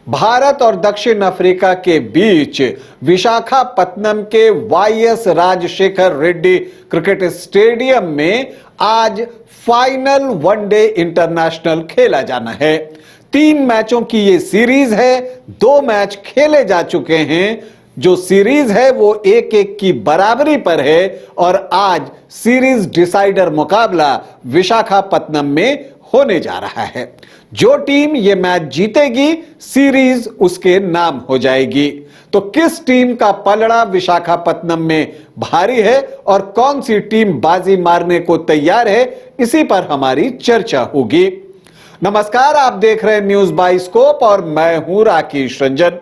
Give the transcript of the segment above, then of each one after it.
भारत और दक्षिण अफ्रीका के बीच विशाखापत्तनम के YS Rajasekhara Reddy cricket stadium में आज फाइनल वनडे इंटरनेशनल खेला जाना है। 3 मैचों की ये सीरीज है। 2 मैच खेले जा चुके हैं। जो सीरीज है वो 1-1 की बराबरी पर है और आज सीरीज डिसाइडर मुकाबला विशाखापत्तनम में होने जा रहा है। जो टीम ये मैच जीतेगी सीरीज उसके नाम हो जाएगी। तो किस टीम का पलड़ा विशाखापत्तनम में भारी है और कौन सी टीम बाजी मारने को तैयार है, इसी पर हमारी चर्चा होगी। नमस्कार, आप देख रहे हैं न्यूज बाइस्कोप और मैं हूं राकेश रंजन।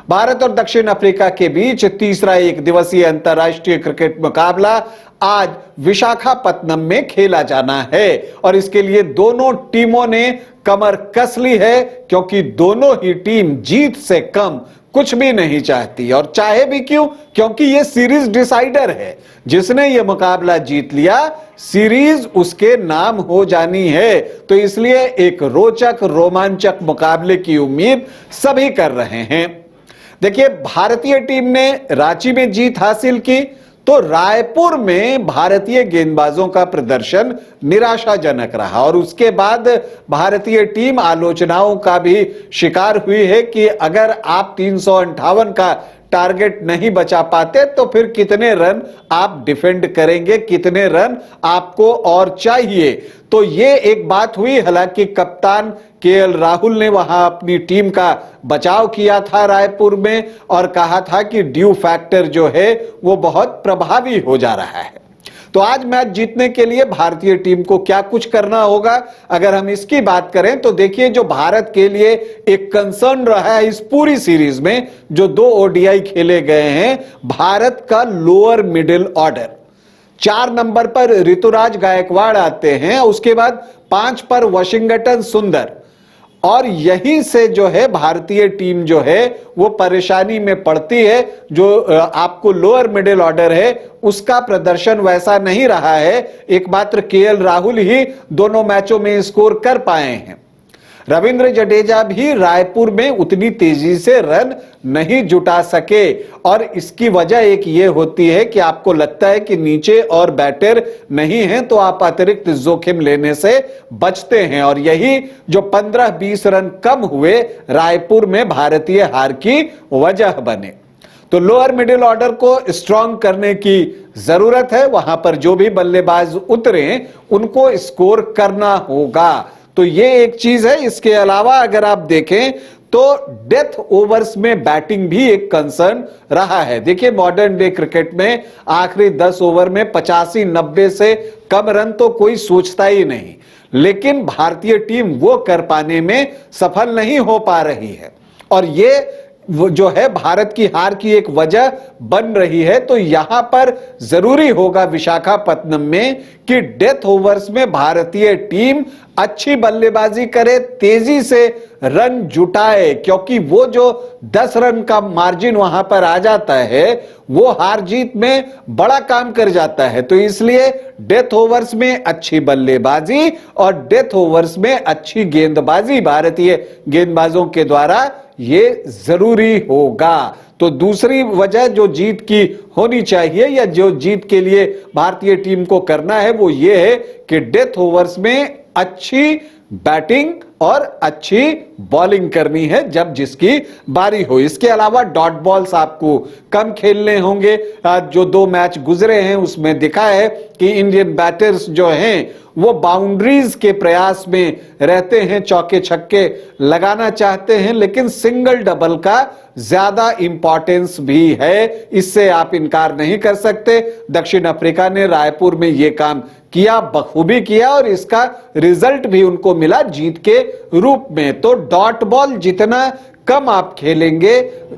भारत और दक्षिण अफ्रीका के बीच तीसरा 1 दिवसीय अंतरराष्ट्रीय क्रिकेट मुकाबला आज विशाखापत्तनम में खेला जाना है और इसके लिए दोनों टीमों ने कमर कस ली है, क्योंकि दोनों ही टीम जीत से कम कुछ भी नहीं चाहती। और चाहे भी क्यों, क्योंकि यह सीरीज डिसाइडर है। जिसने यह मुकाबला जीत लिया सीरीज उसके नाम हो जानी है। तो इसलिए एक रोचक रोमांचक मुकाबले की उम्मीद सभी कर रहे हैं। देखिए, भारतीय टीम ने रांची में जीत हासिल की तो रायपुर में भारतीय गेंदबाजों का प्रदर्शन निराशाजनक रहा और उसके बाद भारतीय टीम आलोचनाओं का भी शिकार हुई है कि अगर आप 358 का टारगेट नहीं बचा पाते तो फिर कितने रन आप डिफेंड करेंगे, कितने रन आपको और चाहिए। तो ये एक बात हुई। हालांकि कप्तान केएल राहुल ने वहां अपनी टीम का बचाव किया था रायपुर में और कहा था कि ड्यू फैक्टर जो है वो बहुत प्रभावी हो जा रहा है। तो आज मैच जीतने के लिए भारतीय टीम को क्या कुछ करना होगा, अगर हम इसकी बात करें तो देखिए, जो भारत के लिए एक कंसर्न रहा है इस पूरी सीरीज में, जो 2 ओडीआई खेले गए हैं, भारत का लोअर मिडिल ऑर्डर। 4 नंबर पर ऋतुराज गायकवाड़ आते हैं, उसके बाद 5 पर वाशिंगटन सुंदर, और यहीं से जो है भारतीय टीम जो है वो परेशानी में पड़ती है। जो आपको लोअर मिडिल ऑर्डर है उसका प्रदर्शन वैसा नहीं रहा है। एकमात्र केएल राहुल ही दोनों मैचों में स्कोर कर पाए हैं। रविंद्र जडेजा भी रायपुर में उतनी तेजी से रन नहीं जुटा सके और इसकी वजह एक ये होती है कि आपको लगता है कि नीचे और बैटर नहीं हैं तो आप अतिरिक्त जोखिम लेने से बचते हैं और यही जो 15-20 रन कम हुए रायपुर में भारतीय हार की वजह बने। तो लोअर मिडिल ऑर्डर को स्ट्रांग करने की जरूरत है। वहां पर जो भी बल्लेबाज उतरे उनको स्कोर करना होगा। तो ये एक चीज है। इसके अलावा अगर आप देखें तो डेथ ओवर्स में बैटिंग भी एक कंसर्न रहा है। देखिए, मॉडर्न डे क्रिकेट में आखिरी 10 ओवर में 85-90 से कम रन तो कोई सोचता ही नहीं, लेकिन भारतीय टीम वो कर पाने में सफल नहीं हो पा रही है और ये जो है भारत की हार की एक वजह बन रही है। तो यहां पर जरूरी होगा विशाखापत्तनम में कि डेथ ओवर्स में भारतीय टीम अच्छी बल्लेबाजी करे, तेजी से रन जुटाए, क्योंकि वो जो 10 रन का मार्जिन वहां पर आ जाता है वो हार जीत में बड़ा काम कर जाता है। तो इसलिए डेथ ओवर्स में अच्छी बल्लेबाजी और डेथ ओवर्स में अच्छी गेंदबाजी भारतीय गेंदबाजों के द्वारा ये जरूरी होगा। तो दूसरी वजह जो जीत की होनी चाहिए या जो जीत के लिए भारतीय टीम को करना है वो ये है कि डेथ ओवर्स में अच्छी बैटिंग और अच्छी बॉलिंग करनी है जब जिसकी बारी हो। इसके अलावा डॉट बॉल्स आपको कम खेलने होंगे। जो 2 मैच गुजरे हैं उसमें दिखा है कि इंडियन बैटर्स जो हैं वो बाउंड्रीज के प्रयास में रहते हैं, चौके छक्के लगाना चाहते हैं, लेकिन सिंगल डबल का ज्यादा इंपॉर्टेंस भी है। इससे आप इनकार नहीं कर सकते। दक्षिण अफ्रीका ने रायपुर में यह काम किया, बखूबी किया और इसका रिजल्ट भी उनको मिला जीत के रूप में। तो डॉट बॉल जितना कम आप खेलेंगे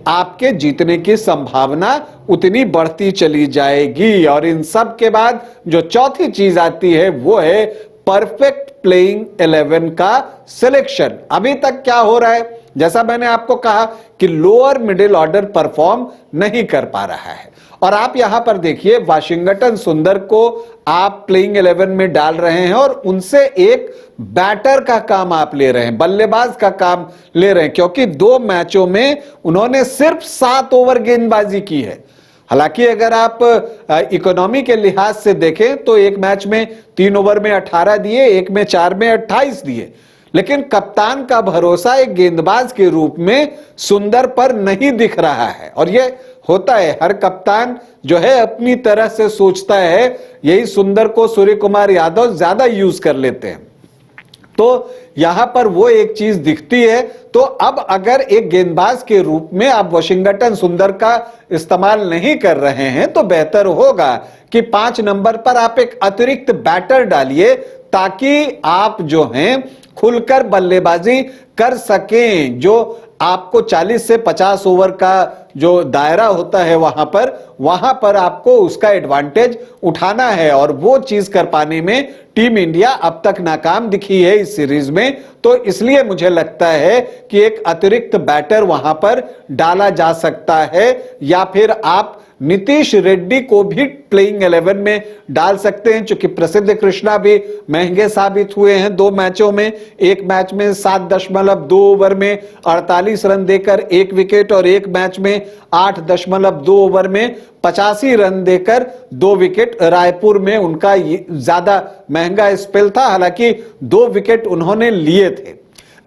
आपके जीतने की संभावना उतनी बढ़ती चली जाएगी। और इन सब के बाद जो चौथी चीज आती है वो है परफेक्ट प्लेइंग 11 का सिलेक्शन। अभी तक क्या हो रहा है, जैसा मैंने आपको कहा कि लोअर मिडिल ऑर्डर परफॉर्म नहीं कर पा रहा है। और आप यहां पर देखिए वाशिंगटन सुंदर को आप प्लेइंग 11 में डाल रहे हैं और उनसे एक बैटर का काम आप ले रहे हैं, बल्लेबाज का काम ले रहे हैं, क्योंकि 2 मैचों में उन्होंने सिर्फ 7 ओवर गेंदबाजी की है। हालांकि अगर आप इकोनॉमी के लिहाज से देखें तो एक मैच में 3 ओवर में 18 दिए, एक में 4 में 28 दिए, लेकिन कप्तान का भरोसा एक गेंदबाज के रूप में सुंदर पर नहीं दिख रहा है। और यह होता है, हर कप्तान जो है अपनी तरह से सोचता है, यही सुंदर को सूर्य कुमार यादव ज्यादा यूज कर लेते हैं। तो यहां पर वो एक चीज दिखती है। तो अब अगर एक गेंदबाज के रूप में आप वाशिंगटन सुंदर का इस्तेमाल नहीं कर रहे हैं तो बेहतर होगा कि 5 नंबर पर आप एक अतिरिक्त बैटर डालिए, ताकि आप जो हैं खुलकर बल्लेबाजी कर सकें। जो आपको 40 से 50 ओवर का जो दायरा होता है वहां पर आपको उसका एडवांटेज उठाना है, और वो चीज कर पाने में टीम इंडिया अब तक नाकाम दिखी है इस सीरीज में। तो इसलिए मुझे लगता है कि एक अतिरिक्त बैटर वहां पर डाला जा सकता है, या फिर आप नीतीश रेड्डी को भी प्लेइंग 11 में डाल सकते हैं, क्योंकि प्रसिद्ध कृष्णा भी महंगे साबित हुए हैं 2 मैचों में। एक मैच में 7.2 ओवर में 48 रन देकर 1 विकेट, और एक मैच में 8.2 ओवर में 85 रन देकर 2 विकेट। रायपुर में उनका ज्यादा महंगा स्पेल था, हालांकि 2 विकेट उन्होंने लिए थे।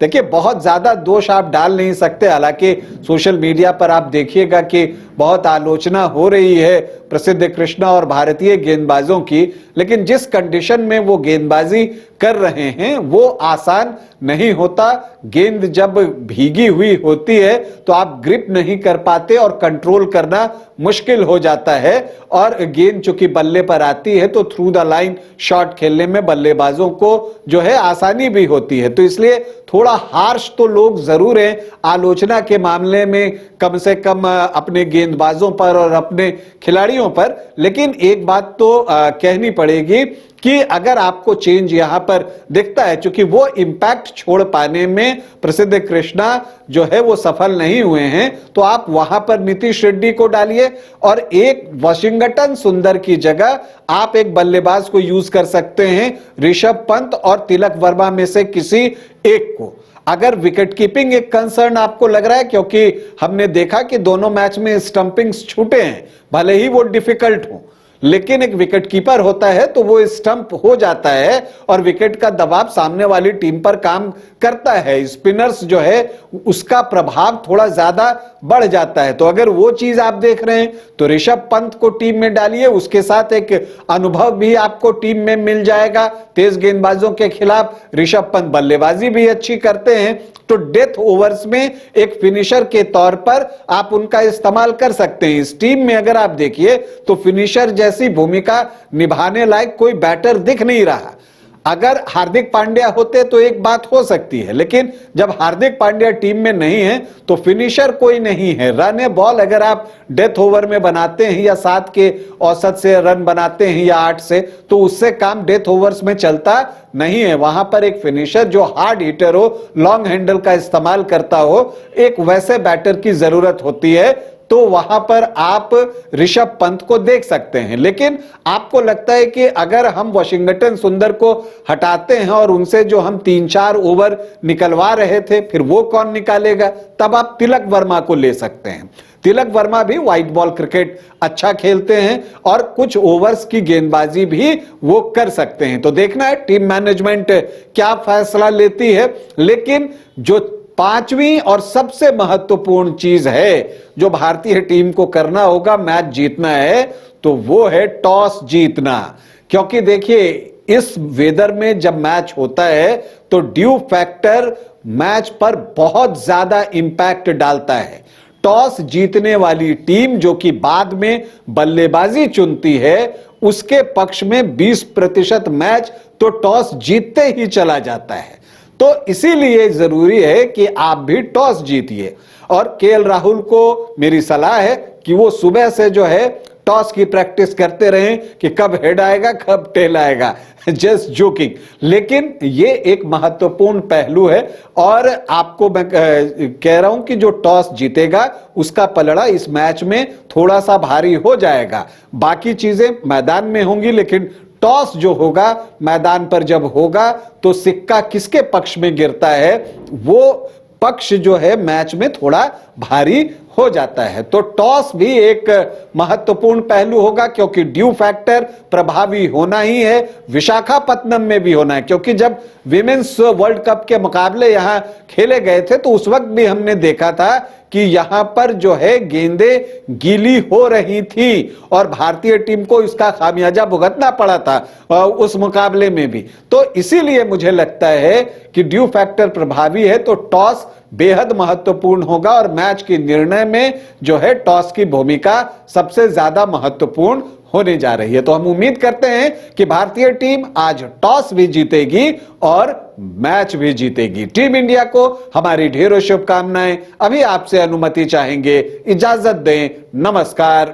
देखिए बहुत ज्यादा दोष आप डाल नहीं सकते, हालांकि सोशल मीडिया पर आप देखिएगा कि बहुत आलोचना हो रही है प्रसिद्ध कृष्णा और भारतीय गेंदबाजों की, लेकिन जिस कंडीशन में वो गेंदबाजी कर रहे हैं वो आसान नहीं होता। गेंद जब भीगी हुई होती है तो आप ग्रिप नहीं कर पाते और कंट्रोल करना मुश्किल हो जाता है, और गेंद चूंकि बल्ले पर आती है तो थ्रू द लाइन शॉट खेलने में बल्लेबाजों को जो है आसानी भी होती है। तो इसलिए थोड़ा हार्श तो लोग जरूर हैं आलोचना के मामले में, कम से कम अपने गेंदबाजों पर और अपने खिलाड़ियों पर। लेकिन एक बात तो कहनी पड़ेगी कि अगर आपको चेंज यहां पर दिखता है, क्योंकि वो इंपैक्ट छोड़ पाने में प्रसिद्ध कृष्णा जो है वो सफल नहीं हुए हैं, तो आप वहां पर नीतीश रेड्डी को डालिए और एक वाशिंगटन सुंदर की जगह आप एक बल्लेबाज को यूज कर सकते हैं, ऋषभ पंत और तिलक वर्मा में से किसी एक को। अगर विकेट कीपिंग एक कंसर्न आपको लग रहा है, क्योंकि हमने देखा कि दोनों मैच में स्टंपिंग्स छूटे हैं, भले ही वो डिफिकल्ट हो, लेकिन एक विकेट कीपर होता है तो वो स्टंप हो जाता है और विकेट का दबाव सामने वाली टीम पर काम करता है। स्पिनर्स जो है उसका प्रभाव थोड़ा ज्यादा बढ़ जाता है। तो अगर वो चीज आप देख रहे हैं तो ऋषभ पंत को टीम में डालिए, उसके साथ एक अनुभव भी आपको टीम में मिल जाएगा। तेज गेंदबाजों के खिलाफ ऋषभ पंत बल्लेबाजी भी अच्छी करते हैं, तो डेथ ओवर्स में एक फिनिशर के तौर पर आप उनका इस्तेमाल कर सकते हैं। इस टीम में अगर आप देखिए तो फिनिशर जैसी भूमिका निभाने लायक कोई बैटर दिख नहीं रहा। अगर हार्दिक पांड्या होते तो एक बात हो सकती है, लेकिन जब हार्दिक पांड्या टीम में नहीं है तो फिनिशर कोई नहीं है। रन ए बॉल अगर आप डेथ ओवर में बनाते हैं या 7 के औसत से रन बनाते हैं या 8 से, तो उससे काम डेथ ओवर्स में चलता नहीं है। वहां पर एक फिनिशर जो हार्ड हिटर हो, लॉन्ग हैंडल का इस्तेमाल करता हो, एक वैसे बैटर की जरूरत होती है। तो वहां पर आप ऋषभ पंत को देख सकते हैं। लेकिन आपको लगता है कि अगर हम वाशिंगटन सुंदर को हटाते हैं और उनसे जो हम 3-4 ओवर निकलवा रहे थे, फिर वो कौन निकालेगा? तब आप तिलक वर्मा को ले सकते हैं। तिलक वर्मा भी व्हाइट बॉल क्रिकेट अच्छा खेलते हैं और कुछ ओवर्स की गेंदबाजी भी वो कर सकते हैं। तो देखना है टीम मैनेजमेंट क्या फैसला लेती है। लेकिन जो 5वीं और सबसे महत्वपूर्ण चीज है जो भारतीय टीम को करना होगा, मैच जीतना है, तो वो है टॉस जीतना। क्योंकि देखिए इस वेदर में जब मैच होता है तो ड्यू फैक्टर मैच पर बहुत ज्यादा इंपैक्ट डालता है। टॉस जीतने वाली टीम जो कि बाद में बल्लेबाजी चुनती है, उसके पक्ष में 20% मैच तो टॉस जीतते ही चला जाता है। तो इसीलिए जरूरी है कि आप भी टॉस जीतिए। और केएल राहुल को मेरी सलाह है कि वो सुबह से जो है टॉस की प्रैक्टिस करते रहें कि कब हेड आएगा कब टेल आएगा, जस्ट जोकिंग। लेकिन ये एक महत्वपूर्ण पहलू है और आपको मैं कह रहा हूं कि जो टॉस जीतेगा उसका पलड़ा इस मैच में थोड़ा सा भारी हो जाएगा। बाकी चीजें मैदान में होंगी, लेकिन टॉस जो होगा मैदान पर जब होगा तो सिक्का किसके पक्ष में गिरता है वो पक्ष जो है मैच में थोड़ा भारी हो जाता है। तो टॉस भी एक महत्वपूर्ण पहलू होगा क्योंकि ड्यू फैक्टर प्रभावी होना ही है, विशाखापत्तनम में भी होना है, क्योंकि जब विमेंस वर्ल्ड कप के मुकाबले यहां खेले गए थे तो उस वक्त भी हमने देखा था कि यहां पर जो है गेंदें गीली हो रही थी और भारतीय टीम को इसका खामियाजा भुगतना पड़ा था उस मुकाबले में भी। तो इसीलिए मुझे लगता है कि ड्यू फैक्टर प्रभावी है, तो टॉस बेहद महत्वपूर्ण होगा और मैच के निर्णय में जो है टॉस की भूमिका सबसे ज्यादा महत्वपूर्ण होने जा रही है। तो हम उम्मीद करते हैं कि भारतीय टीम आज टॉस भी जीतेगी और मैच भी जीतेगी। टीम इंडिया को हमारी ढेरों शुभकामनाएं। अभी आपसे अनुमति चाहेंगे, इजाजत दें, नमस्कार।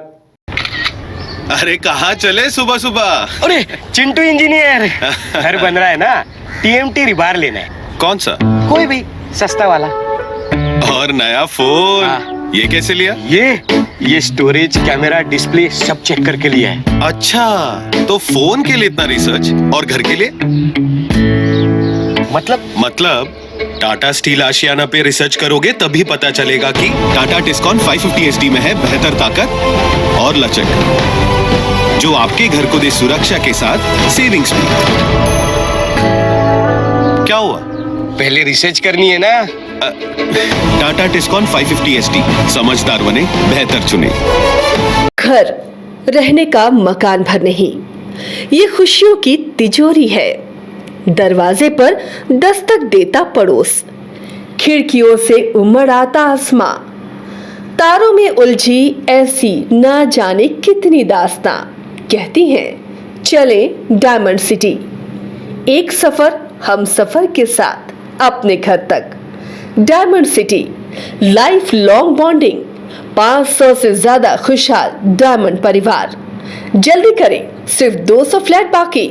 अरे कहाँ चले सुबह सुबह? अरे चिंटू इंजीनियर, घर बन रहा है ना, टीएमटी रिबार लेना है। कौन सा? कोई भी सस्ता वाला। और नया फोन? हाँ। ये कैसे लिया? ये स्टोरेज, कैमरा, डिस्प्ले सब चेक करके लिया है। अच्छा, तो फोन के लिए इतना रिसर्च और घर के लिए? मतलब टाटा स्टील आशियाना पे रिसर्च करोगे तभी पता चलेगा कि टाटा टिस्कॉन 550 SD में है बेहतर ताकत और लचक, जो आपके घर को दे सुरक्षा के साथ सेविंग्स भी। क्या हुआ? पहले रिसर्च करनी है ना। टाटा टिस्कॉन 550 SD, समझदार बने, बेहतर चुने। घर रहने का मकान भर नहीं, ये खुशियों की तिजोरी है। दरवाजे पर दस्तक देता पड़ोस, खिड़कियों से उमड़ आता आसमां, तारों में उलझी ऐसी ना जाने कितनी दास्तां। कहती हैं चले डायमंड सिटी, एक सफर हम सफर के साथ अपने घर तक। Diamond city, life long bonding, 500 से ज्यादा खुशहाल डायमंड परिवार। जल्दी करें, सिर्फ 200 फ्लैट बाकी।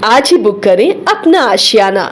आज ही बुक करें अपना आशियाना।